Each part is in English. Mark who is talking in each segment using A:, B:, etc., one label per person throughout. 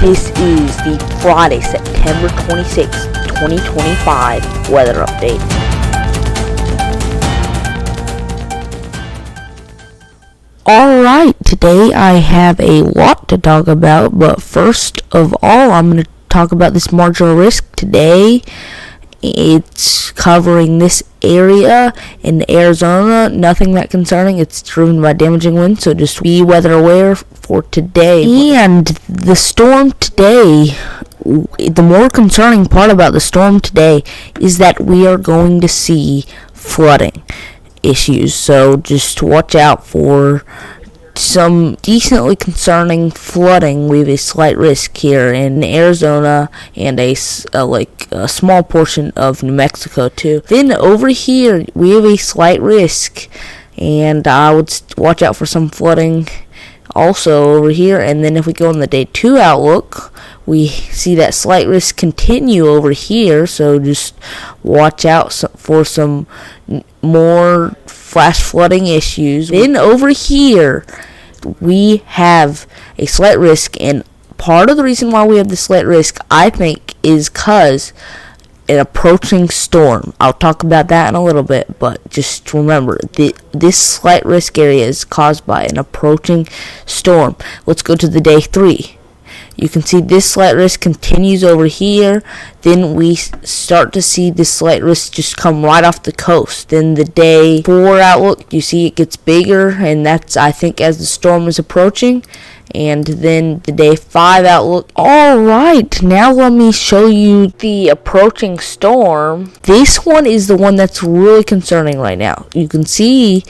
A: This is the Friday, September 26th, 2025 weather update. Alright, today I have a lot to talk about, but first of all, I'm going to talk about this marginal risk today. It's covering this area in Arizona. Nothing that concerning. It's driven by damaging winds, so just be weather aware for today. And the storm today, the more concerning part about the storm today is that we are going to see flooding issues. So just watch out for some decently concerning flooding. We have a slight risk here in Arizona and a small portion of New Mexico too. Then over here we have a slight risk, and I would watch out for some flooding also over here. And then if we go on the day 2 outlook, we see that slight risk continue over here, so just watch out for some more flash flooding issues. Then over here we have a slight risk, and part of the reason why we have the slight risk, I think, is because an approaching storm. I'll talk about that in a little bit, but just remember, this slight risk area is caused by an approaching storm. Let's go to the day 3. You can see this slight risk continues over here. Then we start to see this slight risk just come right off the coast. Then the day 4 outlook, you see it gets bigger, and that's, I think, as the storm is approaching. And then the day 5 outlook. Alright, now let me show you the approaching storm. This one is the one that's really concerning right now. You can see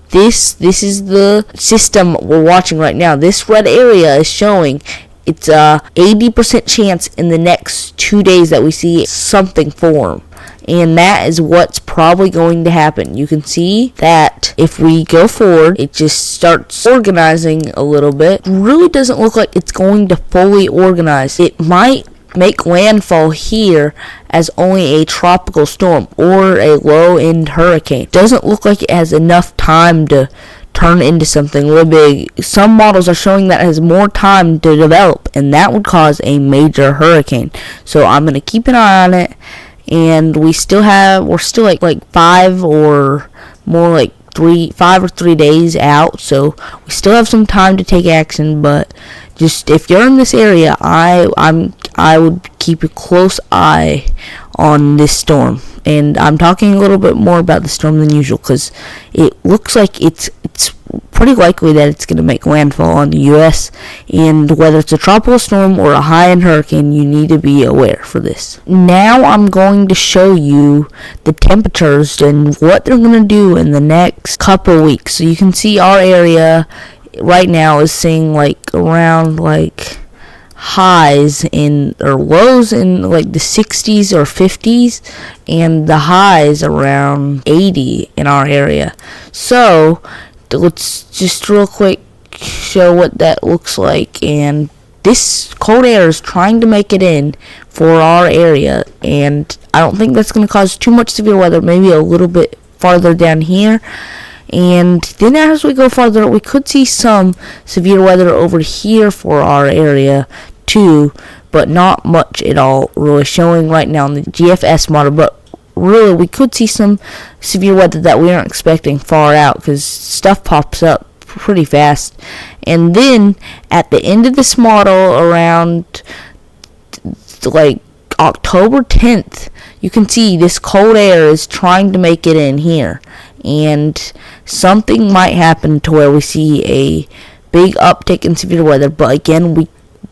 A: this is the system we're watching right now. This red area is showing it's a 80% chance in the next 2 days that we see something form. And that is what's probably going to happen. You can see that if we go forward, it just starts organizing a little bit. It really doesn't look like it's going to fully organize. It might make landfall here as only a tropical storm or a low-end hurricane. Doesn't look like it has enough time to turn into something really big. Some models are showing that it has more time to develop, and that would cause a major hurricane. So I'm going to keep an eye on it, and we're still like 5 or 3 days out, so we still have some time to take action. But just if you're in this area, I would keep a close eye on this storm. And I'm talking a little bit more about the storm than usual because it looks like it's pretty likely that it's going to make landfall on the U.S. And whether it's a tropical storm or a high-end hurricane, you need to be aware for this. Now I'm going to show you the temperatures and what they're going to do in the next couple weeks. So you can see our area right now is seeing around highs or lows in the 60s or 50s, and the highs around 80 in our area. So let's just real quick show what that looks like. And this cold air is trying to make it in for our area, and I don't think that's going to cause too much severe weather. Maybe a little bit farther down here. And then as we go farther, we could see some severe weather over here for our area too, but not much at all really showing right now in the GFS model. But really, we could see some severe weather that we aren't expecting far out because stuff pops up pretty fast. And then at the end of this model, around October 10th, you can see this cold air is trying to make it in here, and something might happen to where we see a big uptick in severe weather. But again, we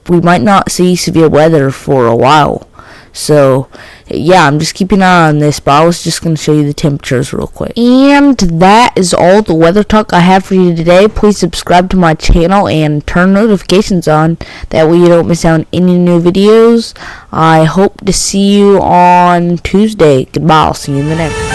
A: might not see severe weather for a while. So yeah, I'm just keeping an eye on this, but I was just going to show you the temperatures real quick. And that is all the weather talk I have for you today. Please subscribe to my channel and turn notifications on. That way you don't miss out on any new videos. I hope to see you on Tuesday. Goodbye. I'll see you in the next.